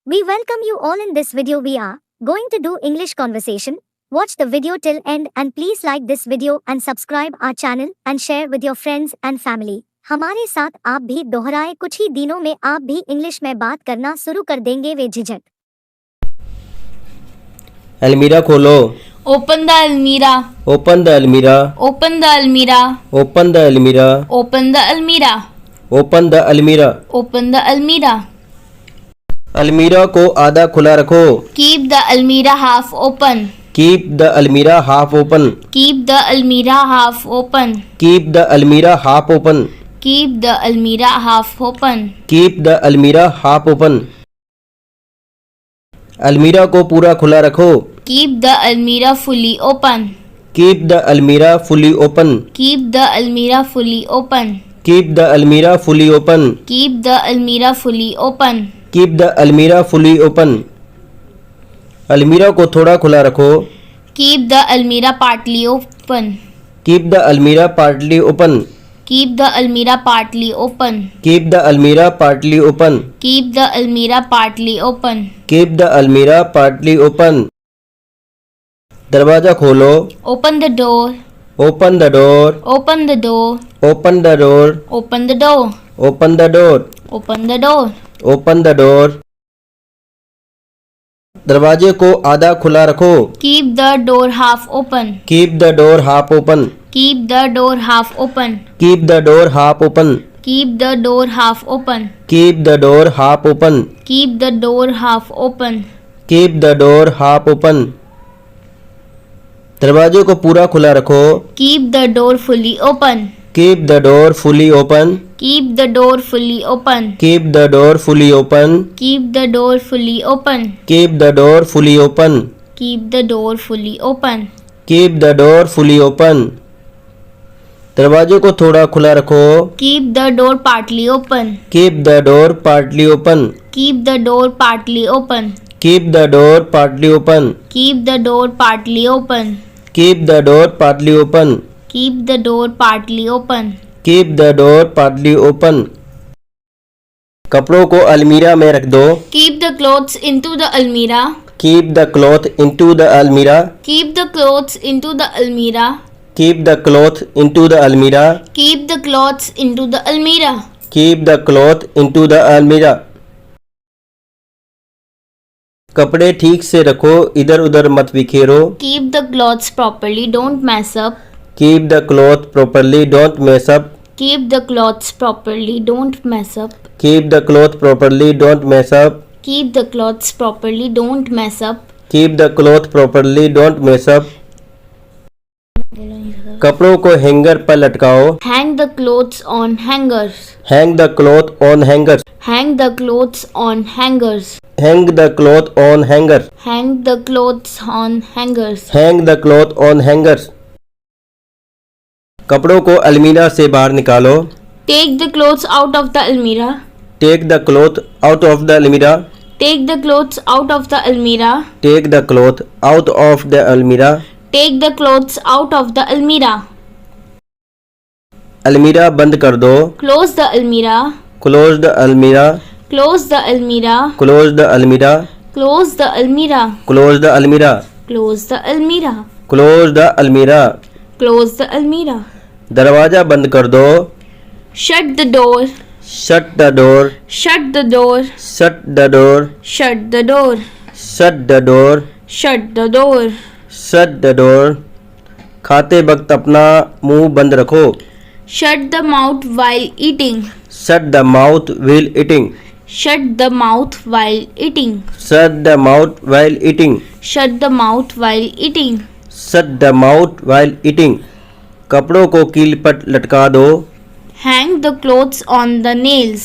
We welcome you all in this video. We are going to do English conversation. Watch the video till end and please like this video and subscribe our channel and share with your friends and family. हमारे साथ आप भी दोहराए, कुछ ही दिनों में आप भी इंग्लिश में बात करना शुरू कर देंगे बेझिझक। अलमीरा खोलो। Open the almirah. Open the अलमीरा। Open the almirah. Open the अलमीरा। Open the almirah. Open the अलमीरा। Open the almirah. अलमीरा को आधा खुला रखो। Keep the almirah half open. Keep the almirah half open. Keep the almirah half open. Keep the almirah half open. Keep the almirah half open. Keep the almirah half open. अलमीरा को पूरा खुला रखो। Keep the almirah fully open. Keep the almirah fully open. Keep the almirah fully open. Keep the almirah fully open. Keep the almirah fully open. Keep the almirah fully open. अलमीरा को थोड़ा खुला रखो। Keep the almirah partly open. Keep the almirah partly open. Keep the almirah partly open. Keep the almirah partly open. Keep the almirah partly open. Keep the almirah partly open. दरवाजा खोलो। Open the door. Open the door. Open the door. Open the door. Open the door. Open the door. Open the door. Open the door. दरवाजे को आधा खुला रखो। Keep the door half open. Keep the door half open. Keep the door half open. Keep the door half open. Keep the door half open. Keep the door half open. Keep the door half open. Keep the door half open. दरवाजे को पूरा खुला रखो। Keep the door fully open. Keep the door fully open. Keep the door fully open. Keep the door fully open. Keep the door fully open. Keep the door fully open. Keep the door fully open. Keep the door fully open. दरवाजे को थोड़ा खुला रखो। Keep the door partly open. Keep the door partly open. Keep the door partly open. Keep the door partly open. Keep the door partly open. Keep the door partly open. Keep the door partly open. Keep the door partly open. कपड़ों को अलमीरा में रख दो। Keep the clothes into the almirah. Keep the cloth into the अलमीरा। Keep the clothes into the almirah. Keep the cloth into the अलमीरा। Keep the clothes into the almirah. Keep the cloth into the अलमीरा। कपड़े ठीक से रखो, इधर उधर मत बिखेरो। Keep the clothes properly. Don't mess up. Keep the cloth properly, don't mess up. Keep the clothes properly. Don't mess up. Keep the cloth properly, don't mess up. Keep the clothes properly. Don't mess up. Keep the cloth properly, don't mess up. कपड़ों को hanger पर लटकाओ। Hang the clothes on hangers. Hang the cloth on hangers. Hang the clothes on hangers. Hang the cloth on hanger. Hang the clothes on hangers. Hang the cloth on hangers. कपड़ों को अलमीरा से बाहर निकालो। Take the clothes out of the almirah. Take the cloth out of the almirah. Take the clothes out of the almirah. Take the cloth out of the almirah. Take the clothes out of the almirah. अलमीरा बंद कर दो। Close the almirah. Close the अलमीरा। Close the almirah. Close the अलमीरा। Close the almirah. Close the अलमीरा। Close the almirah. Close the अलमीरा। Close the almirah. दरवाजा बंद कर दो। Shut the door. Shut the door. Shut the door. Shut the door. Shut the door. Shut the door. Shut the door. Shut the door. खाते वक्त अपना मुंह बंद रखो। Shut the mouth while eating. Shut the mouth wheel eating. Shut the mouth while eating. Shut the mouth while eating. Shut the mouth while eating. Shut the mouth while eating. कपड़ों को कील पर लटका दो। Hang the clothes on the nails.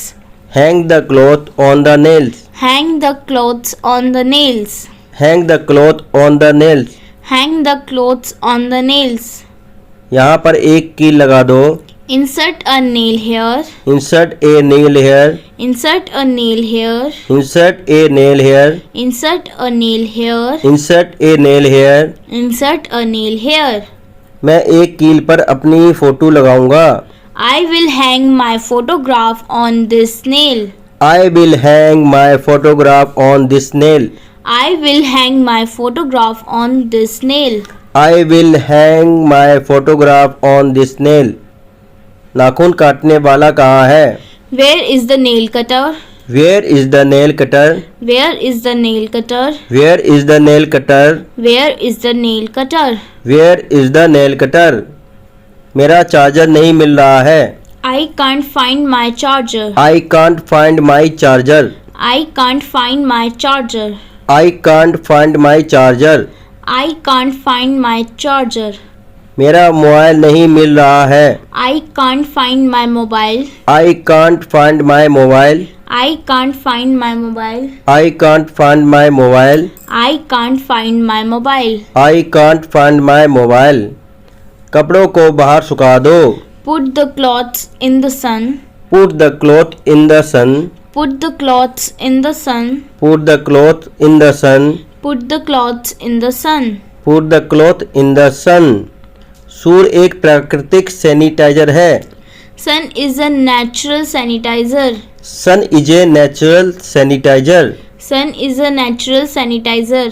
Hang the cloth on the nails. Hang the clothes on the nails. Hang the cloth on the nails. Hang the clothes on the nails. यहाँ पर एक कील लगा दो। Insert a nail here. Insert a nail here. Insert a nail here. Insert a nail here. Insert a nail here. Insert a nail here. Insert a nail here. मैं एक कील पर अपनी फोटो लगाऊंगा। I will hang my photograph on this nail. I will hang my photograph on this nail. I will hang my photograph on this nail. I will hang my photograph on this nail. नाखून काटने वाला कहाँ है? Where is the nail cutter? Where is the nail cutter? Where is the nail cutter? Where is the nail cutter? Where is the nail cutter? Where is the nail cutter? मेरा charger नहीं मिल रहा है. I can't find my charger. I can't find my charger. I can't find my charger. I can't find my charger. I can't find my charger. मेरा mobile नहीं मिल रहा है. I can't find my mobile. I can't find my mobile. I can't find my mobile. I can't find my mobile. I can't find my mobile. I can't find my mobile. कपड़ों को बाहर सुखा दो. Put the clothes in the sun. Put the cloth in the sun. Put the clothes in the sun. Put the cloth in the sun. Put the clothes in the sun. Put the cloth in the sun. सूर एक प्राकृतिक sanitiser है. Sun is a natural sanitizer. Sun is a natural sanitizer. Sun is a natural sanitizer.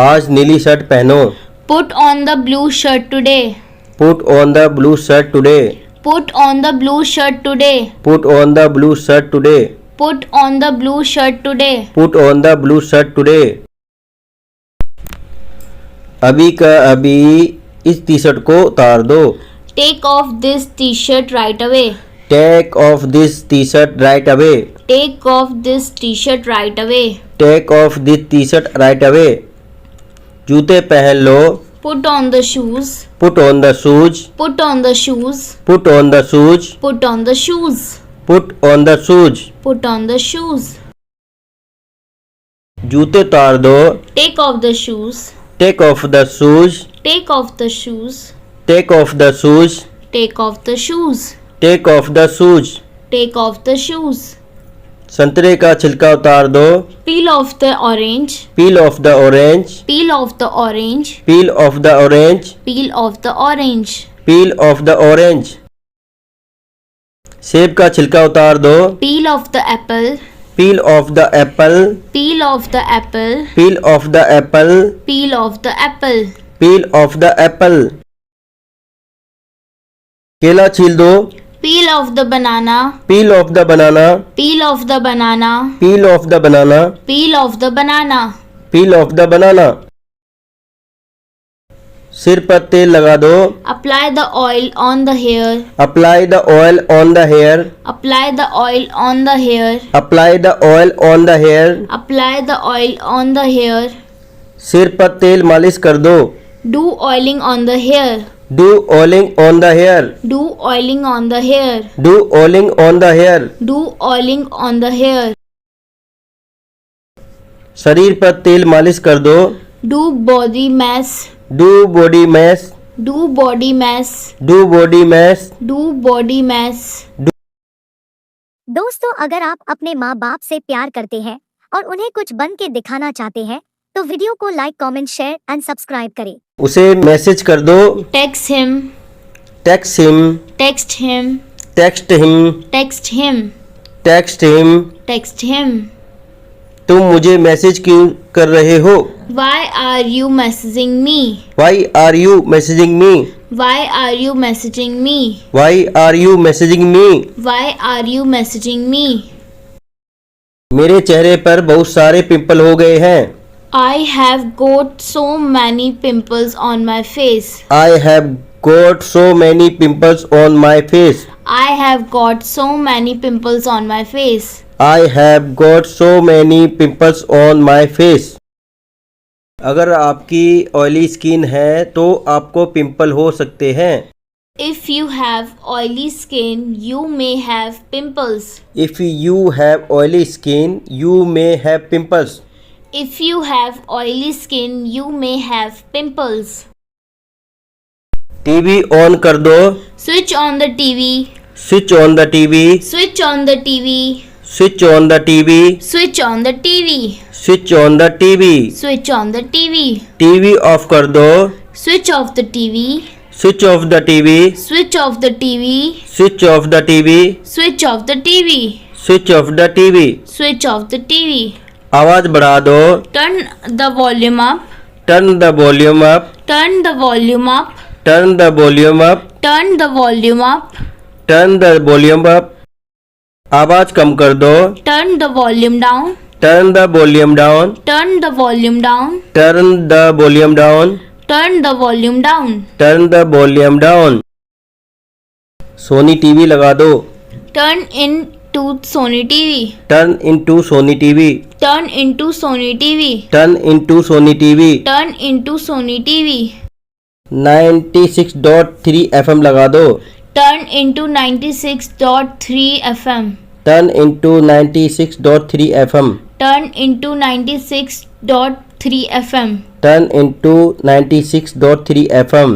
आज नीली shirt पहनो. Put on the blue shirt today. Put on the blue shirt today. Put on the blue shirt today. Put on the blue shirt today. Put on the blue shirt today. Put on the blue shirt today. अभी का अभी इस T shirt को उतार दो. Take off this t-shirt right away. Take off this t-shirt right away. Take off this t-shirt right away. Take off this t-shirt right away. जूते पहन लो. Put on the shoes. Put on the shoes. Put on the shoes. Put on the shoes. Put on the shoes. Put on the shoes. Put on the shoes. जूते उतार दो. Take off the shoes. Take off the shoes. Take off the shoes. Take off the shoes. Take off the shoes. Take off the shoes. Take off the shoes. संतरे का छिलका उतार दो. Peel off the orange. Peel off the orange. Peel off the orange. Peel off the orange. Peel off the orange. Peel off the orange. सेब का छिलका उतार दो. Peel off the apple. Peel off the apple. Peel off the apple. Peel off the apple. Peel off the apple. Peel off the apple. केला छील दो. Peel off the banana. Peel off the banana. Peel off the banana. Peel off the banana. Peel off the banana. Peel off the banana. सिर पर तेल लगा दो. Apply the oil on the hair. Apply the oil on the hair. Apply the oil on the hair. Apply the oil on the hair. Apply the oil on the hair. सिर पर तेल मालिश कर दो. Do oiling on the hair. Do oiling on the hair. Do oiling on the hair. Do oiling on the hair. Do oiling on the hair. शरीर पर तेल मालिश कर दो. Do body mass. Do body mass. Do body mass. Do body mass. Do body mass. दोस्तों, अगर आप अपने माँ बाप से प्यार करते हैं और उन्हें कुछ बन के दिखाना चाहते हैं तो वीडियो को like, comment, share and subscribe करें. उसे मैसेज कर दो. Text him. Text him. Text him. Text him. Text him. Text him. Text him. तुम मुझे मैसेज क्यों कर रहे हो? Why are you messaging me? Why are you messaging me? Why are you messaging me? Why are you messaging me? Why are you messaging me? मेरे चेहरे पर बहुत सारे पिंपल हो गए हैं. I have got so many pimples on my face. I have got so many pimples on my face. I have got so many pimples on my face. I have got so many pimples on my face. अगर आपकी oily skin है तो आपको pimple हो सकते हैं. If you have oily skin, you may have pimples. If you have oily skin, you may have pimples. If you have oily skin, you may have pimples. TV on कर दो. Switch on the TV. Switch on the TV. Switch on the TV. Switch on the TV. Switch on the TV. Switch on the TV. Switch on the TV. TV off कर दो. Switch off the TV. Switch off the TV. Switch off the TV. Switch off the TV. Switch off the TV. Switch off the TV. Switch off the TV. आवाज बढ़ा दो. Turn the volume up. Turn the volume up. Turn the volume up. Turn the volume up. Turn the volume up. Turn the volume up. आवाज कम कर दो. Turn the volume down. Turn the volume down. Turn the volume down. Turn the volume down. Turn the volume down. Turn the volume down. Sony TV लगा दो. Turn into Sony TV. Turn into Sony TV. Turn into Sony TV. Turn into Sony TV. Turn into Sony TV. 96.3 FM लगा दो. Turn into 96.3 FM. Turn into 96.3 FM. Turn into 96.3 FM. Turn into 96.3 FM.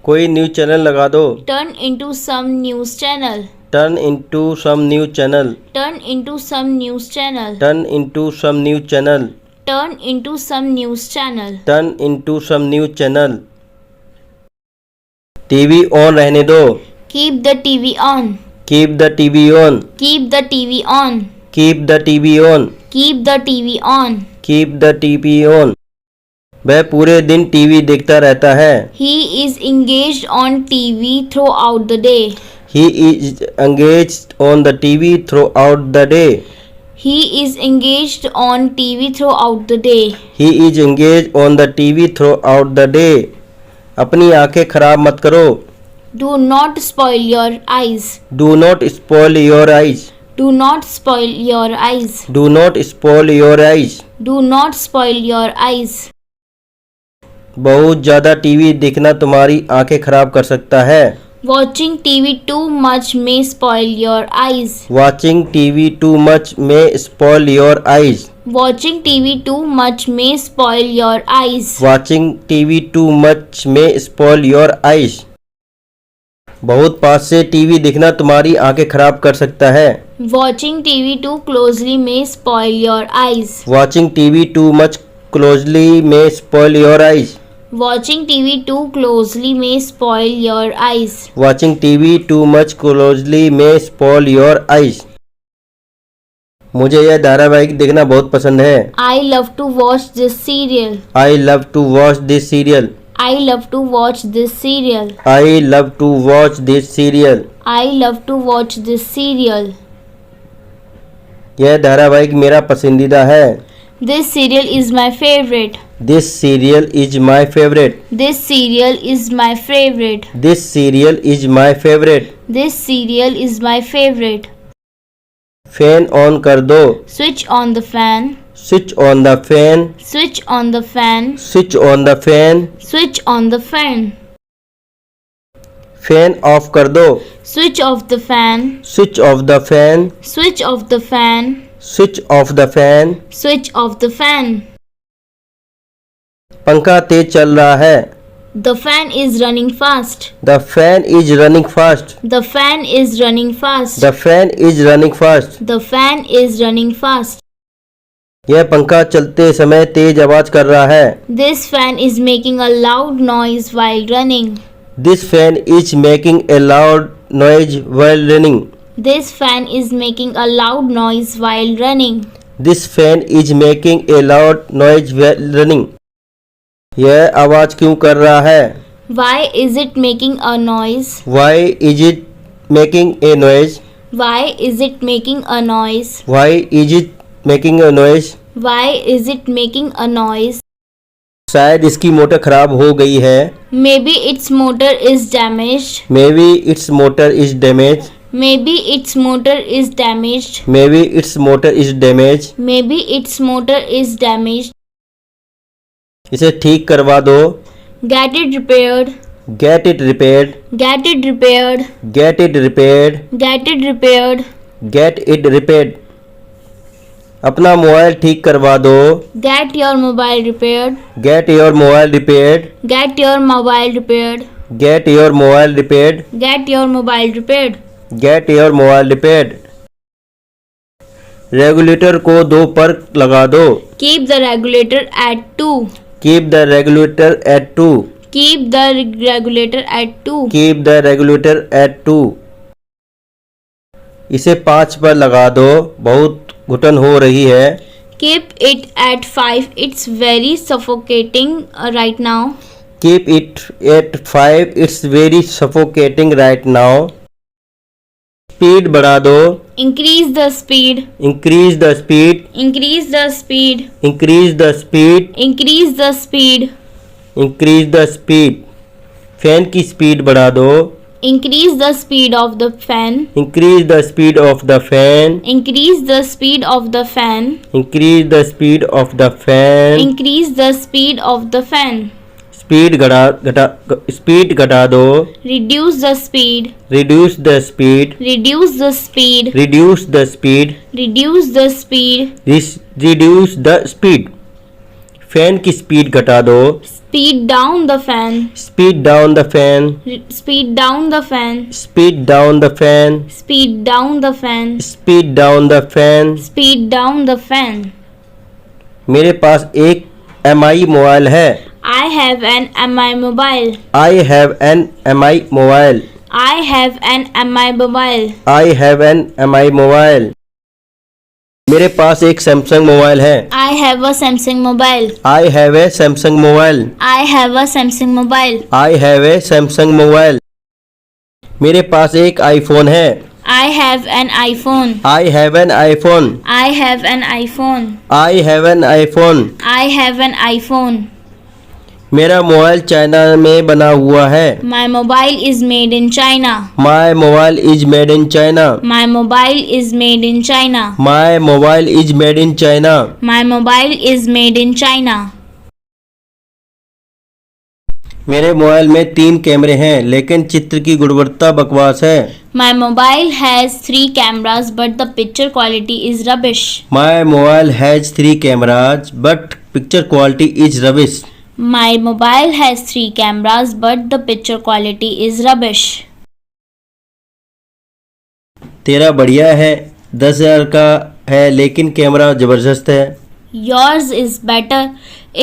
कोई news channel लगा दो. Turn into some news channel. Turn into some news channel. Turn into some news channel. Turn into some news channel. Turn into some news channel. Turn into some news channel. TV on रहने दो. Keep the TV on. Keep the TV on. Keep the TV on. Keep the TV on. Keep the TV on. Keep the TV on. वह पूरे दिन TV देखता रहता है. He is engaged on TV throughout the day. He is engaged on the TV throughout the day. He is engaged on TV throughout the day. He is engaged on the TV throughout the day. अपनी आंखें खराब मत करो. Do not spoil your eyes. Do not spoil your eyes. Do not spoil your eyes. Do not spoil your eyes. Do not spoil your eyes. बहुत ज़्यादा TV देखना तुम्हारी आंखें खराब कर सकता है. Watching TV too much may spoil your eyes. Watching TV too much may spoil your eyes. Watching TV too much may spoil your eyes. Watching TV too much may spoil your eyes. बहुत पास से TV देखना तुम्हारी आंखें खराब कर सकता है. Watching TV too closely may spoil your eyes. Watching TV too much closely may spoil your eyes. Watching TV too closely may spoil your eyes. Watching TV too much closely may spoil your eyes. मुझे यह धारावाहिक देखना बहुत पसंद है. I love to watch this serial. I love to watch this serial. I love to watch this serial. I love to watch this serial. I love to watch this serial. यह धारावाहिक मेरा पसंदीदा है. This serial is my favorite. This serial is my favorite. This serial is my favorite. This serial is my favorite. This serial is my favorite. Fan on कर दो. Switch on the fan. Switch on the fan. Switch on the fan. Switch on the fan. Switch on the fan. Fan of कर दो. Switch off the fan. Switch off the fan. Switch off the fan. Switch off the fan. Switch off the fan. पंखा तेज चल रहा है. The fan is running fast. The fan is running fast. The fan is running fast. The fan is running fast. The fan is running fast. यह पंखा चलते समय तेज आवाज कर रहा है. This fan is making a loud noise while running. This fan is making a loud noise while running. This fan is making a loud noise while running. This fan is making a loud noise while running. यह आवाज क्यों कर रहा है? Why is it making a noise? Why is it making a noise? Why is it making a noise? Why is it making a noise? Why is it making a noise? शायद इसकी motor खराब हो गई है. Maybe its motor is damaged. Maybe its motor is damaged. Maybe its motor is damaged. Maybe its motor is damaged. Maybe its motor is damaged. इसे ठीक करवा दो. Get it repaired. Get it repaired. Get it repaired. Get it repaired. Get it repaired. Get it repaired. अपना mobile ठीक करवा दो. Get your mobile repaired. Get your mobile repaired. Get your mobile repaired. Get your mobile repaired. Get your mobile repaired. Get your mobile repaired. Regulator को 2 पर लगा दो. Keep the regulator at 2. Keep the regulator at 2. Keep the regulator at 2. Keep the regulator at 2. इसे 5 पर लगा दो, बहुत घुटन हो रही है. Keep it at 5. It's very suffocating right now. Keep it at 5. It's very suffocating right now. Speed बढ़ा दो. Increase the speed. Increase the speed. Increase the speed. Increase the speed. Increase the speed. Increase the speed. Fan की speed बढ़ा दो. Increase the speed of the fan. Increase the speed of the fan. Increase the speed of the fan. Increase the speed of the fan. Increase the speed of the fan. Speed घटा दो. Reduce the speed. Reduce the speed. Reduce the speed. Reduce the speed. Reduce the speed. Reduce the speed. Fan की speed घटा दो. Speed down the fan. Speed down the fan. Speed down the fan. Speed down the fan. Speed down the fan. Speed down the fan. Speed down the fan. मेरे पास एक MI mobile है. I have an MI mobile. I have an MI mobile. I have an MI mobile. I have an MI mobile. मेरे पास एक Samsung mobile है. I have a Samsung mobile. I have a Samsung mobile. I have a Samsung mobile. I have a Samsung mobile. मेरे पास एक iPhone है. I have an iPhone. I have an iPhone. I have an iPhone. I have an iPhone. I have an iPhone. मेरा mobile China में बना हुआ है. My mobile is made in China. My mobile is made in China. My mobile is made in China. My mobile is made in China. My mobile is made in China. मेरे mobile में 3 कैमरे हैं, लेकिन चित्र की गुणवत्ता बकवास है. My mobile has 3 cameras, but the picture quality is rubbish. My mobile has 3 cameras but picture quality is rubbish. My mobile has 3 cameras, but the picture quality is rubbish. तेरा बढ़िया है, 10,000 का है, लेकिन कैमरा जबरदस्त है. Yours is better.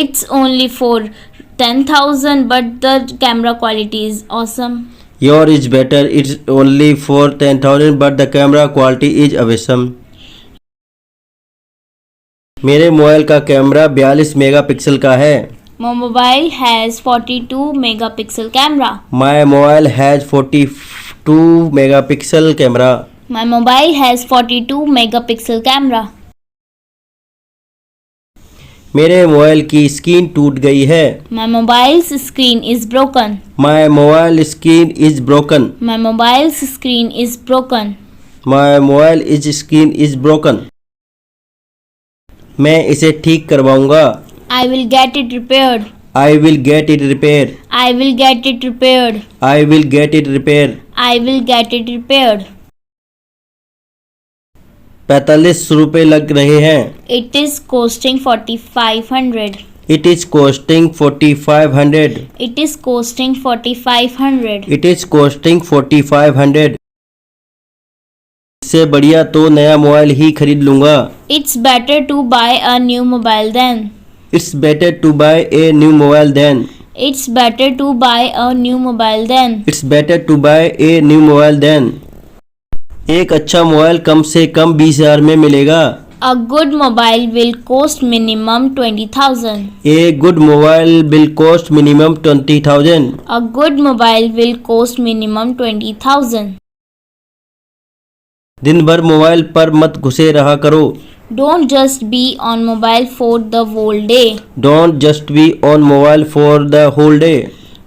It's only for 10,000, but the camera quality is awesome. Your is better. It's only for 10,000 but the camera quality is awesome. मेरे mobile का कैमरा 42 मेगापिक्सल का है. My mobile has 42 megapixel camera. My mobile has 42 megapixel camera. My mobile has 42 megapixel camera. मेरे mobile की screen टूट गई है. My mobile's screen is broken. My mobile screen is broken. My mobile's screen is broken. My mobile is screen is broken. मैं इसे ठीक करवाऊंगा. I will get it repaired. I will get it repair. I will get it repaired. I will get it repair. I will get it repaired. 45 रुपए लग रहे हैं. It is costing 4,500. It is costing 4,500. It is costing 4,500. It is costing 4,500. इससे बढ़िया तो नया mobile ही खरीद लूंगा. It's better to buy a new mobile then. It's better to buy a new mobile then. It's better to buy a new mobile then. It's better to buy a new mobile then. एक अच्छा mobile कम से कम 20,000 में मिलेगा. A good mobile will cost minimum 20,000. A good mobile will cost minimum 20,000. A good mobile will cost minimum 20,000. दिन भर mobile पर मत घुसे रहा करो. Don't just be on mobile for the whole day. Don't just be on mobile for the whole day.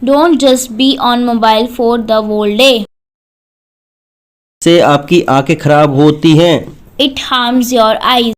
Don't just be on mobile for the whole day. से आपकी आंखें खराब होती हैं. It harms your eyes.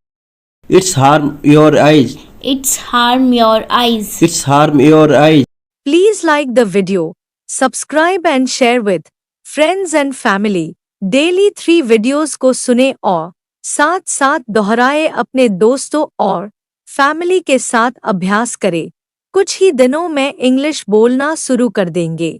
It's harm your eyes. It's harm your eyes. It's harm your eyes. Please like the video, subscribe and share with friends and family. Daily 3 videos को सुने और साथ साथ दोहराए अपने दोस्तों और फैमिली के साथ अभ्यास करें. कुछ ही दिनों में इंग्लिश बोलना शुरू कर देंगे.